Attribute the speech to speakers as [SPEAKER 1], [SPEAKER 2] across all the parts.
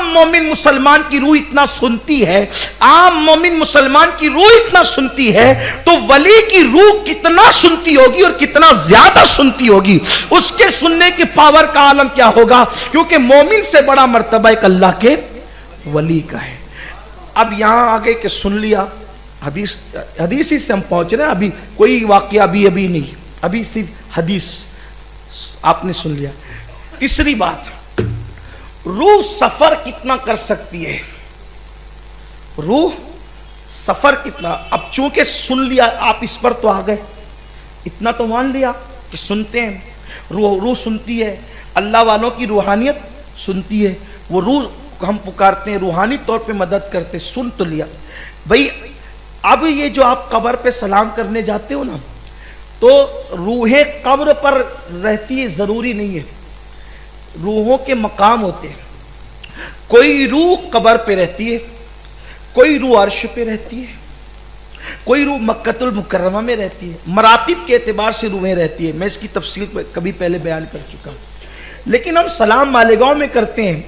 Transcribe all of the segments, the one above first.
[SPEAKER 1] عام مومن مسلمان کی روح اتنا سنتی ہے، عام مومن مسلمان کی روح اتنا سنتی ہے، تو ولی کی روح کتنا سنتی ہوگی اور کتنا زیادہ سنتی ہوگی، اس کے سننے کے پاور کا عالم کیا ہوگا، کیونکہ مومن سے بڑا مرتبہ ایک اللہ کے ولی کا ہے۔ اب یہاں آگے کہ سن لیا، حدیث ہی سے ہم پہنچ رہے ہیں، ابھی کوئی واقعہ ابھی نہیں، ابھی صرف حدیث آپ نے سن لیا۔ تیسری بات، روح سفر کتنا کر سکتی ہے، روح سفر کتنا، اب چونکہ سن لیا آپ اس پر تو آ گئے، اتنا تو مان لیا کہ سنتے ہیں، روح سنتی ہے، اللہ والوں کی روحانیت سنتی ہے، وہ روح ہم پکارتے ہیں، روحانی طور پہ مدد کرتے، سن تو لیا بھئی۔ اب یہ جو آپ قبر پہ سلام کرنے جاتے ہو نا، تو روحیں قبر پر رہتی ہے ضروری نہیں ہے، روحوں کے مقام ہوتے ہیں، کوئی روح قبر پہ رہتی ہے، کوئی روح عرش پہ رہتی ہے، کوئی روح مکۃ المکرمہ میں رہتی ہے، مراتب کے اعتبار سے روحیں رہتی ہے، میں اس کی تفصیل کبھی پہلے بیان کر چکا ہوں۔ لیکن ہم سلام مالیگاؤں میں کرتے ہیں،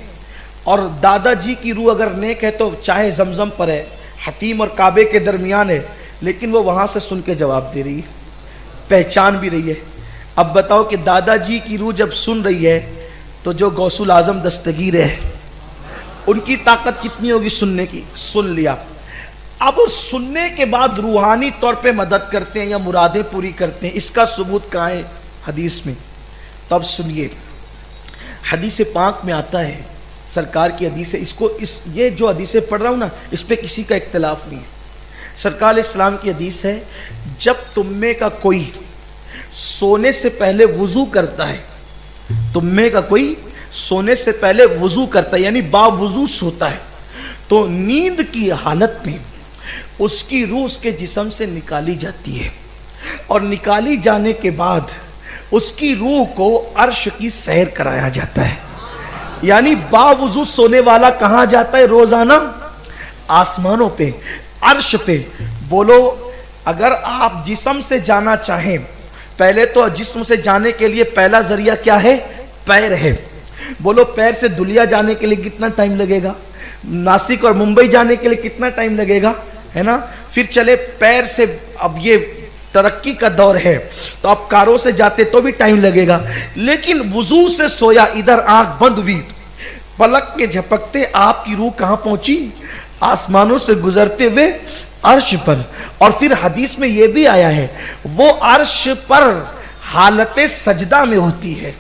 [SPEAKER 1] اور دادا جی کی روح اگر نیک ہے تو چاہے زمزم پر ہے، حتیم اور کعبے کے درمیان ہے، لیکن وہ وہاں سے سن کے جواب دے رہی ہے، پہچان بھی رہی ہے۔ اب بتاؤ کہ دادا جی کی روح جب سن رہی ہے تو جو غوث الاعظم دستگیر ہے ان کی طاقت کتنی ہوگی سننے کی، سن لیا۔ اب سننے کے بعد روحانی طور پہ مدد کرتے ہیں یا مرادیں پوری کرتے ہیں، اس کا ثبوت کہاں ہے حدیث میں؟ تو اب سنیے، حدیث پاک میں آتا ہے، سرکار کی حدیث ہے، یہ جو حدیثیں پڑھ رہا ہوں نا، اس پہ کسی کا اختلاف نہیں ہے۔ سرکار علیہ السلام کی حدیث ہے، جب تم میں کا کوئی سونے سے پہلے وضو کرتا ہے، تم میں کا کوئی سونے سے پہلے وضو کرتا ہے یعنی با وضو سوتا ہے، تو نیند کی حالت میں اس کی روح اس کے جسم سے نکالی جاتی ہے، اور نکالی جانے کے بعد اس کی روح کو عرش کی سیر کرایا جاتا ہے۔ یعنی باوضو سونے والا کہاں جاتا ہے روزانہ؟ آسمانوں پہ، عرش پہ۔ بولو اگر آپ جسم سے جانا چاہیں، پہلے تو جسم سے جانے کے لیے پہلا ذریعہ کیا ہے؟ پیر ہے۔ بولو پیر سے دلیا جانے کے لیے کتنا ٹائم لگے گا؟ ناسک اور ممبئی جانے کے لیے کتنا ٹائم لگے گا، ہے نا؟ پھر چلے پیر سے، اب یہ ترقی کا دور ہے تو آپ کاروں سے جاتے تو بھی ٹائم لگے گا، لیکن وضو سے سویا، ادھر آنکھ بند ہوئی، پلک کے جھپکتے آپ کی روح کہاں پہنچی؟ آسمانوں سے گزرتے ہوئے عرش پر۔ اور پھر حدیث میں یہ بھی آیا ہے، وہ عرش پر حالت سجدہ میں ہوتی ہے۔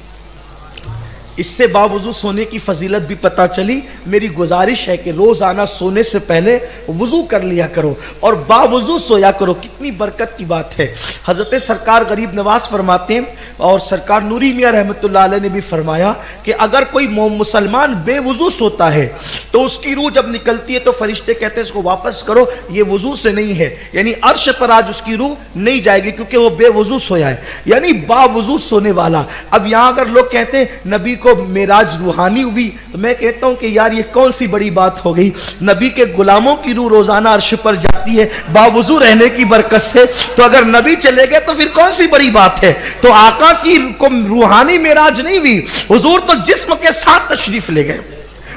[SPEAKER 1] اس سے باوضو سونے کی فضیلت بھی پتہ چلی۔ میری گزارش ہے کہ روزانہ سونے سے پہلے وضو کر لیا کرو اور باوضو سویا کرو، کتنی برکت کی بات ہے۔ حضرت سرکار غریب نواز فرماتے ہیں، اور سرکار نوری میاں رحمۃ اللہ علیہ نے بھی فرمایا کہ اگر کوئی مسلمان بے وضو سوتا ہے تو اس کی روح جب نکلتی ہے تو فرشتے کہتے ہیں اس کو واپس کرو، یہ وضو سے نہیں ہے، یعنی عرش پر آج اس کی روح نہیں جائے گی کیونکہ وہ بے وضو سویا ہے، یعنی باوضو سونے والا۔ اب یہاں اگر لوگ کہتے ہیں نبی کو معراج روحانی ہوئی، تو میں کہتا ہوں کہ یار یہ کون سی بڑی بات ہو گئی؟ نبی کے غلاموں کی روح روزانہ عرش پر جاتی ہے باوضو رہنے کی برکت سے، تو اگر نبی چلے گئے تو پھر کون سی بڑی بات ہے؟ تو آقا کی کو روحانی معراج نہیں ہوئی، حضور تو جسم کے ساتھ تشریف لے گئے،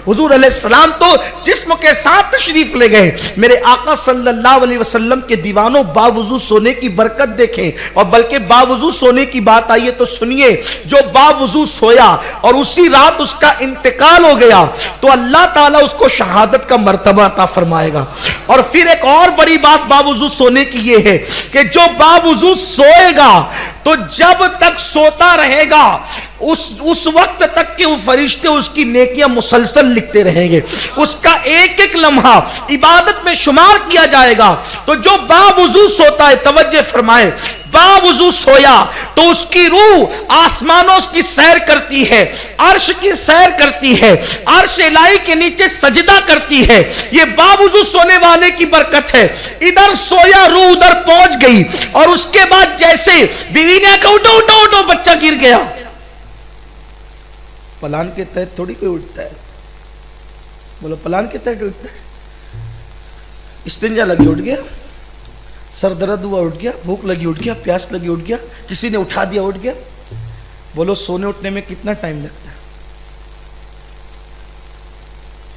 [SPEAKER 1] حضور علیہ السلام تو جسم کے ساتھ تشریف لے گئے۔ میرے آقا صلی اللہ علیہ وسلم کے دیوانوں باوضو سونے کی برکت دیکھیں، اور بلکہ باوضو سونے کی بات آئی ہے تو سنیے، جو باوضو سویا اور اسی رات اس کا انتقال ہو گیا تو اللہ تعالیٰ اس کو شہادت کا مرتبہ عطا فرمائے گا۔ اور پھر ایک اور بڑی بات باوضو سونے کی یہ ہے کہ جو باوضو سوئے گا تو جب تک سوتا رہے گا اس وقت تک کہ وہ فرشتے اس کی نیکیاں مسلسل لکھتے رہیں گے، اس کا ایک ایک لمحہ عبادت میں شمار کیا جائے گا۔ تو جو باوضو سوتا ہے، توجہ فرمائے، باوضو سویا تو اس کی روح آسمانوں کی سیر کرتی ہے، عرش کی سیر کرتی ہے، عرش الہی کے نیچے سجدہ کرتی ہے۔ یہ باوضو سونے والے کی برکت ہے۔ ادھر سویا، روح ادھر پہنچ گئی، اور اس کے بعد جیسے بیوی نے کہا اٹھو اٹھو اٹھو، بچہ گر گیا، پلان کے تحت تھوڑی کوئی اٹھتا ہے، بولو پلان کے تحت اٹھتا ہے؟ استنجا لگی اٹھ گیا، سر درد ہوا اٹھ گیا، بھوک لگی اٹھ گیا، پیاس لگی اٹھ گیا، کسی نے اٹھا دیا اٹھ گیا۔ بولو سونے اٹھنے میں کتنا ٹائم لگتا ہے؟